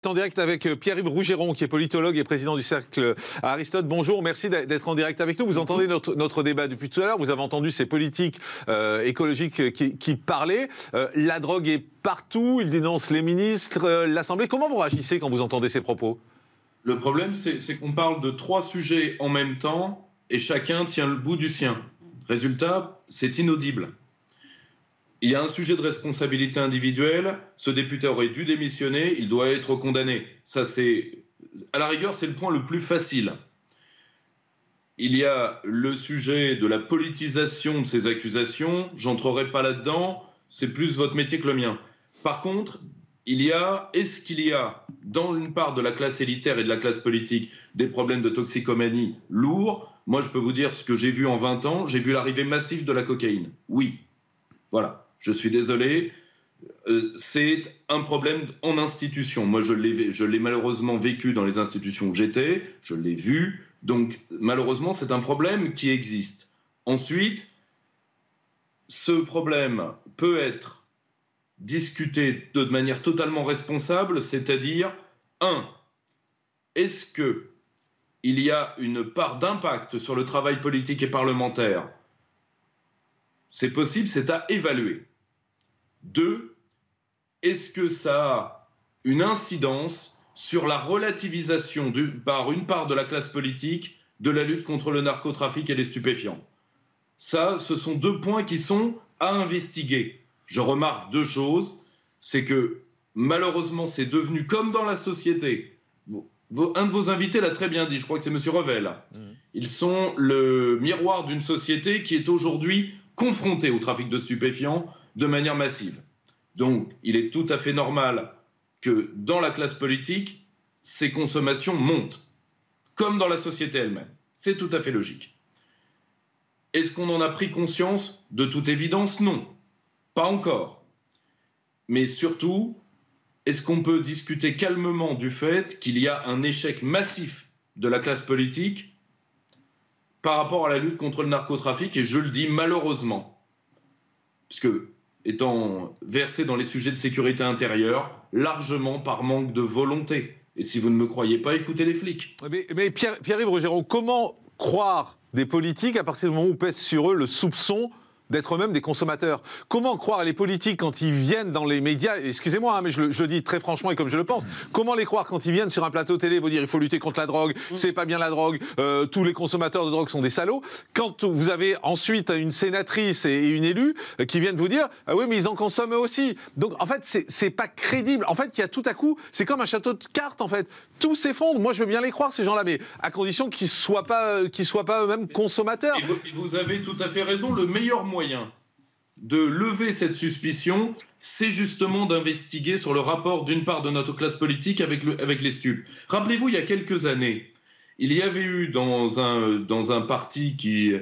En direct avec Pierre-Yves Rougeron, qui est politologue et président du Cercle Aristote. Bonjour, merci d'être en direct avec nous. Vous entendez notre débat depuis tout à l'heure. Vous avez entendu ces politiques écologiques qui parlaient. La drogue est partout. Ils dénoncent les ministres, l'Assemblée. Comment vous réagissez quand vous entendez ces propos? Le problème, c'est qu'on parle de 3 sujets en même temps et chacun tient le bout du sien. Résultat, c'est inaudible. Il y a un sujet de responsabilité individuelle, ce député aurait dû démissionner, il doit être condamné. Ça, à la rigueur, c'est le point le plus facile. Il y a le sujet de la politisation de ces accusations, j'entrerai pas là-dedans, c'est plus votre métier que le mien. Par contre, est-ce qu'il y a, dans une part de la classe élitaire et de la classe politique, des problèmes de toxicomanie lourds? Moi, je peux vous dire ce que j'ai vu en 20 ans, j'ai vu l'arrivée massive de la cocaïne. Oui, voilà. Je suis désolé, c'est un problème en institution. Moi, je l'ai malheureusement vécu dans les institutions où j'étais, je l'ai vu, donc malheureusement, c'est un problème qui existe. Ensuite, ce problème peut être discuté de manière totalement responsable, c'est-à-dire, est-ce qu'il y a une part d'impact sur le travail politique et parlementaire? C'est possible, c'est à évaluer. 2, est-ce que ça a une incidence sur la relativisation par une part de la classe politique de la lutte contre le narcotrafic et les stupéfiants? Ça, ce sont 2 points qui sont à investiguer. Je remarque 2 choses, c'est que malheureusement c'est devenu comme dans la société. Un de vos invités l'a très bien dit, je crois que c'est M. Revel. Ils sont le miroir d'une société qui est aujourd'hui confrontés au trafic de stupéfiants de manière massive. Donc, il est tout à fait normal que dans la classe politique, ces consommations montent, comme dans la société elle-même. C'est tout à fait logique. Est-ce qu'on en a pris conscience? De toute évidence, non. Pas encore. Mais surtout, est-ce qu'on peut discuter calmement du fait qu'il y a un échec massif de la classe politique par rapport à la lutte contre le narcotrafic, et je le dis malheureusement, puisque étant versé dans les sujets de sécurité intérieure, largement par manque de volonté. Et si vous ne me croyez pas, écoutez les flics. Mais Pierre-Yves Rougeron, comment croire des politiques à partir du moment où pèse sur eux le soupçon d'être eux-mêmes des consommateurs? Comment croire les politiques quand ils viennent dans les médias, excusez-moi, mais je le dis très franchement et comme je le pense, comment les croire quand ils viennent sur un plateau télé, vous dire il faut lutter contre la drogue, c'est pas bien la drogue, tous les consommateurs de drogue sont des salauds, quand vous avez ensuite une sénatrice et une élue qui viennent vous dire ah oui mais ils en consomment eux aussi. Donc en fait c'est pas crédible. En fait il y a tout à coup, c'est comme un château de cartes en fait, tout s'effondre. Moi je veux bien les croire ces gens-là, mais à condition qu'ils soient pas eux-mêmes consommateurs. Et vous avez tout à fait raison, le meilleur moyen de lever cette suspicion, c'est justement d'investiguer sur le rapport d'une part de notre classe politique avec les stupes. Rappelez-vous, il y a quelques années, il y avait eu dans un parti qui,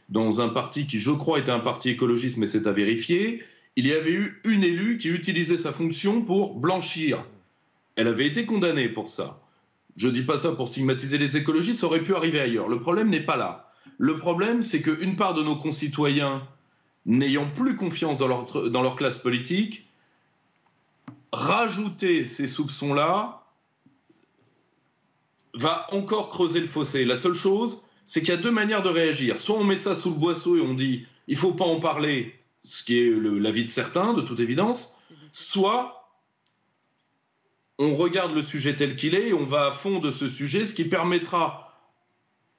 je crois, était un parti écologiste, mais c'est à vérifier, il y avait eu une élue qui utilisait sa fonction pour blanchir. Elle avait été condamnée pour ça. Je ne dis pas ça pour stigmatiser les écologistes, ça aurait pu arriver ailleurs. Le problème n'est pas là. Le problème, c'est qu'une part de nos concitoyens, n'ayant plus confiance dans leur classe politique, rajouter ces soupçons-là va encore creuser le fossé. La seule chose, c'est qu'il y a 2 manières de réagir. Soit on met ça sous le boisseau et on dit « il ne faut pas en parler », ce qui est l'avis de certains, de toute évidence, soit on regarde le sujet tel qu'il est et on va à fond de ce sujet, ce qui permettra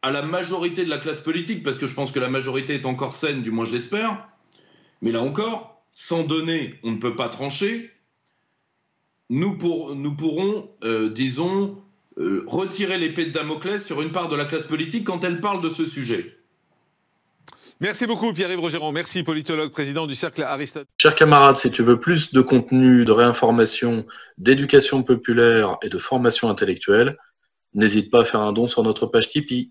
à la majorité de la classe politique, parce que je pense que la majorité est encore saine, du moins je l'espère, mais là encore, sans donner, on ne peut pas trancher, nous pourrons, retirer l'épée de Damoclès sur une part de la classe politique quand elle parle de ce sujet. Merci beaucoup Pierre-Yves Rougeron, merci politologue, président du Cercle Aristote. Chers camarades, si tu veux plus de contenu, de réinformation, d'éducation populaire et de formation intellectuelle, n'hésite pas à faire un don sur notre page Tipeee.